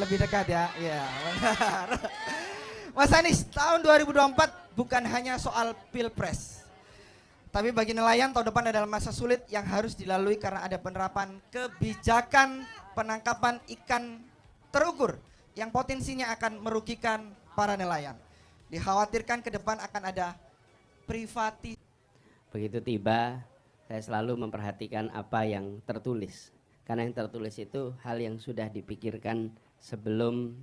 lebih dekat ya. Iya, benar. Mas Anies, tahun 2024 bukan hanya soal pilpres. Tapi bagi nelayan tahun depan adalah masa sulit yang harus dilalui karena ada penerapan kebijakan penangkapan ikan terukur yang potensinya akan merugikan para nelayan. Dikhawatirkan ke depan akan ada privatisasi. Begitu tiba, saya selalu memperhatikan apa yang tertulis. Karena yang tertulis itu hal yang sudah dipikirkan sebelum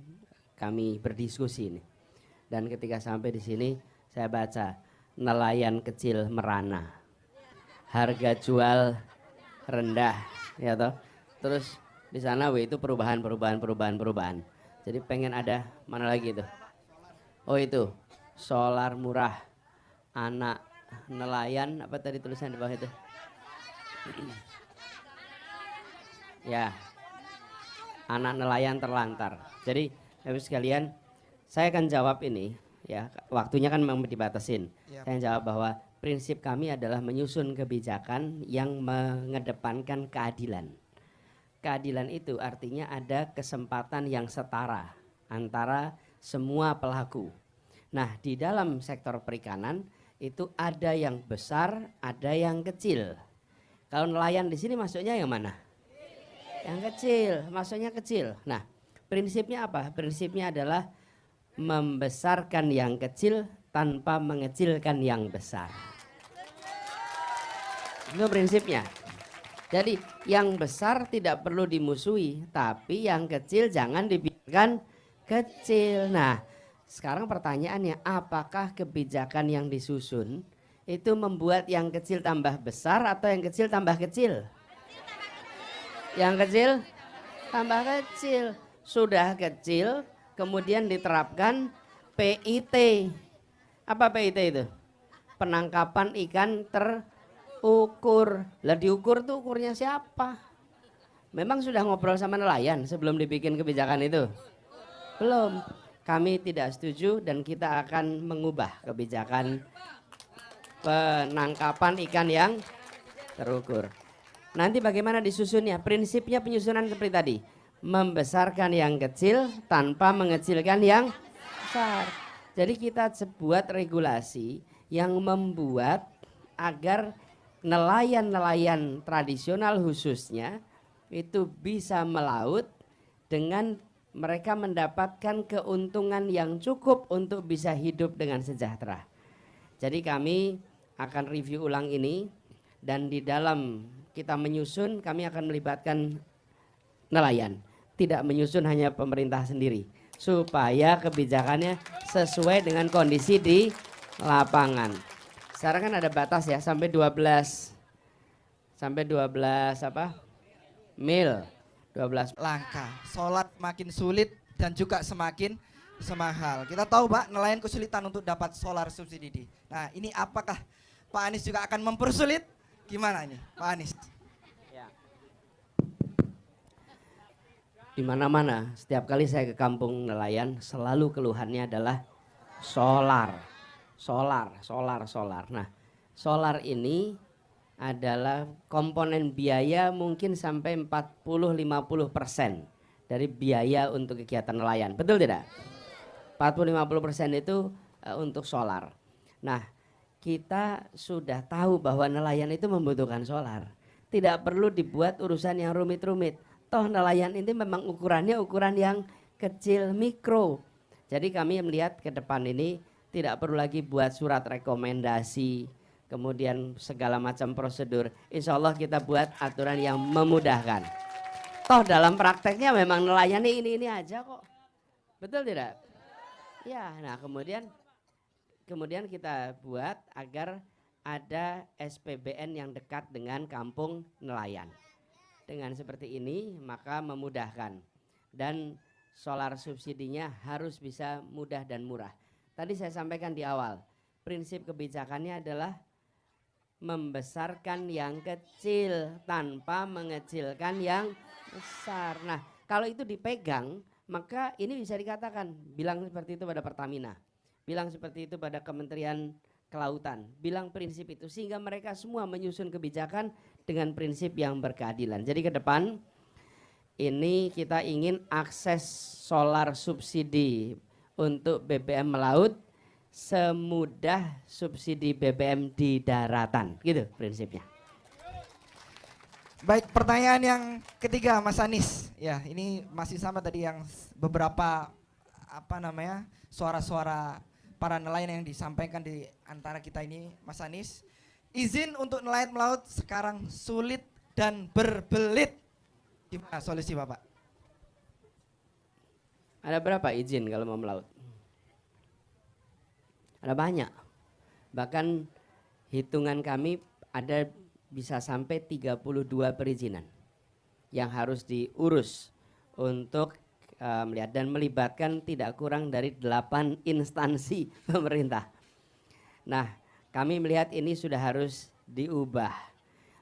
kami berdiskusi ini. Dan ketika sampai di sini, saya baca nelayan kecil merana, harga jual rendah, ya toh. Terus di sana itu perubahan. Jadi pengen ada mana lagi itu? Oh itu solar murah, anak nelayan apa tadi tulisan di bawah itu? Ya, anak nelayan terlantar. Jadi Bapak sekalian, saya akan jawab ini ya, waktunya kan memang dibatasin. Yap. Saya jawab bahwa prinsip kami adalah menyusun kebijakan yang mengedepankan keadilan. Keadilan itu artinya ada kesempatan yang setara antara semua pelaku. Nah, di dalam sektor perikanan itu ada yang besar, ada yang kecil. Kalau nelayan di sini masuknya yang mana? Yang kecil, masuknya kecil. Nah, prinsipnya apa? Prinsipnya adalah membesarkan yang kecil tanpa mengecilkan yang besar. Itu prinsipnya. Jadi yang besar tidak perlu dimusuhi, tapi yang kecil jangan dibiarkan kecil. Nah, sekarang pertanyaannya, apakah kebijakan yang disusun itu membuat yang kecil tambah besar atau yang kecil tambah kecil? Yang kecil tambah kecil. Sudah kecil, kemudian diterapkan PIT. Apa PIT itu? Penangkapan ikan terukur. Lah diukur tuh ukurnya siapa? Memang sudah ngobrol sama nelayan sebelum dibikin kebijakan itu? Belum. Kami tidak setuju dan kita akan mengubah kebijakan penangkapan ikan yang terukur. Nanti bagaimana disusunnya? Prinsipnya penyusunan seperti tadi. Membesarkan yang kecil tanpa mengecilkan yang besar. Jadi kita buat regulasi yang membuat agar nelayan-nelayan tradisional khususnya itu bisa melaut dengan mereka mendapatkan keuntungan yang cukup untuk bisa hidup dengan sejahtera. Jadi kami akan review ulang ini dan di dalam kita menyusun kami akan melibatkan nelayan. Tidak menyusun hanya pemerintah sendiri supaya kebijakannya sesuai dengan kondisi di lapangan. Sekarang kan ada batas ya sampai 12 apa? Mil. 12 langka, sholat makin sulit dan juga semakin semahal. Kita tahu Pak, nelayan kesulitan untuk dapat solar subsidi. Nah ini apakah Pak Anies juga akan mempersulit? Gimana ini Pak Anies? ya. Di mana-mana setiap kali saya ke kampung nelayan selalu keluhannya adalah solar. Nah, solar ini adalah komponen biaya mungkin sampai 40-50% dari biaya untuk kegiatan nelayan. Betul tidak? 40-50% itu untuk solar. Nah, kita sudah tahu bahwa nelayan itu membutuhkan solar. Tidak perlu dibuat urusan yang rumit-rumit. Toh nelayan ini memang ukurannya ukuran yang kecil mikro. Jadi kami melihat ke depan ini tidak perlu lagi buat surat rekomendasi, kemudian segala macam prosedur. Insya Allah kita buat aturan yang memudahkan. Toh dalam prakteknya memang nelayan ini aja kok. Betul tidak? Ya, nah kemudian kita buat agar ada SPBN yang dekat dengan kampung nelayan. Dengan seperti ini maka memudahkan. Dan solar subsidinya harus bisa mudah dan murah. Tadi saya sampaikan di awal, prinsip kebijakannya adalah membesarkan yang kecil tanpa mengecilkan yang besar. Nah, kalau itu dipegang, maka ini bisa dikatakan, bilang seperti itu pada Pertamina, bilang seperti itu pada Kementerian Kelautan, bilang prinsip itu sehingga mereka semua menyusun kebijakan dengan prinsip yang berkeadilan. Jadi ke depan ini kita ingin akses solar subsidi untuk BBM melaut semudah subsidi BBM di daratan, gitu prinsipnya. Baik, pertanyaan yang ketiga Mas Anies. Ya, ini masih sama tadi yang beberapa suara-suara para nelayan yang disampaikan di antara kita ini, Mas Anies. Izin untuk nelayan melaut sekarang sulit dan berbelit. Gimana solusi Bapak? Ada berapa izin kalau mau melaut? Ada banyak. Bahkan hitungan kami ada bisa sampai 32 perizinan yang harus diurus untuk melihat dan melibatkan tidak kurang dari 8 instansi pemerintah. Nah, kami melihat ini sudah harus diubah.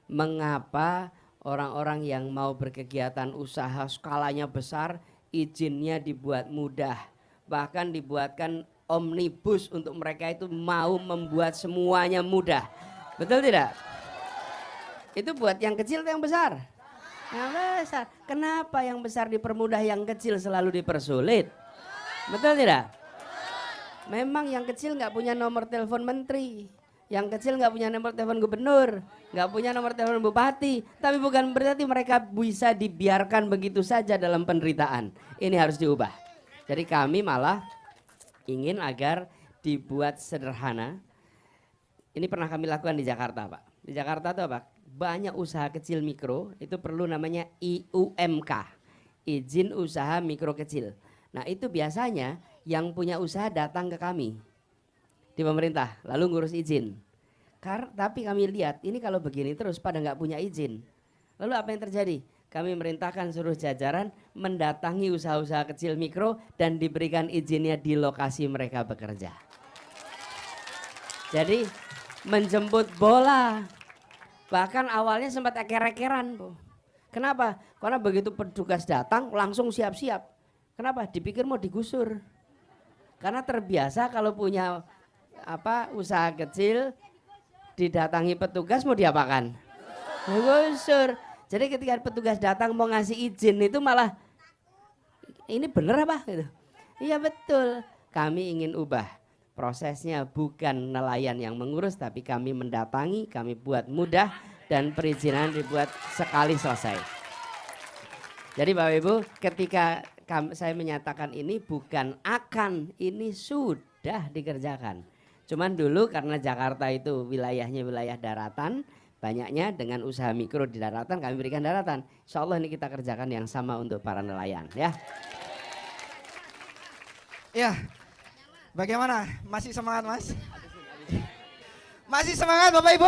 Mengapa orang-orang yang mau berkegiatan usaha skalanya besar, izinnya dibuat mudah, bahkan dibuatkan omnibus untuk mereka itu mau membuat semuanya mudah. Betul tidak? Itu buat yang kecil atau yang besar? Yang besar. Kenapa yang besar dipermudah, yang kecil selalu dipersulit? Betul tidak? Memang yang kecil nggak punya nomor telepon menteri, yang kecil nggak punya nomor telepon gubernur, nggak punya nomor telepon bupati. Tapi bukan berarti mereka bisa dibiarkan begitu saja dalam penderitaan. Ini harus diubah. Jadi kami malah ingin agar dibuat sederhana. Ini pernah kami lakukan di Jakarta, Pak. Di Jakarta itu apa? Banyak usaha kecil mikro itu perlu namanya IUMK, izin usaha mikro kecil. Nah itu biasanya yang punya usaha datang ke kami di pemerintah lalu ngurus izin. Tapi kami lihat ini kalau begini terus pada nggak punya izin. Lalu apa yang terjadi? Kami merintahkan seluruh jajaran mendatangi usaha-usaha kecil mikro dan diberikan izinnya di lokasi mereka bekerja. Jadi menjemput bola. Bahkan awalnya sempat eker-ekeran. Kenapa? Karena begitu petugas datang langsung siap-siap. Kenapa? Dipikir mau digusur. Karena terbiasa kalau punya usaha kecil didatangi petugas mau diapakan? Digusur. Jadi ketika petugas datang mau ngasih izin itu malah ini bener apa gitu. Iya betul. Kami ingin ubah prosesnya, bukan nelayan yang mengurus tapi kami mendatangi, kami buat mudah dan perizinan dibuat sekali selesai. Jadi Bapak Ibu, ketika saya menyatakan ini bukan akan, ini sudah dikerjakan. Cuman dulu karena Jakarta itu wilayahnya wilayah daratan, banyaknya dengan usaha mikro di daratan kami berikan daratan. Insya Allah ini kita kerjakan yang sama untuk para nelayan ya. Ya, bagaimana? Masih semangat Mas? Masih semangat Bapak Ibu?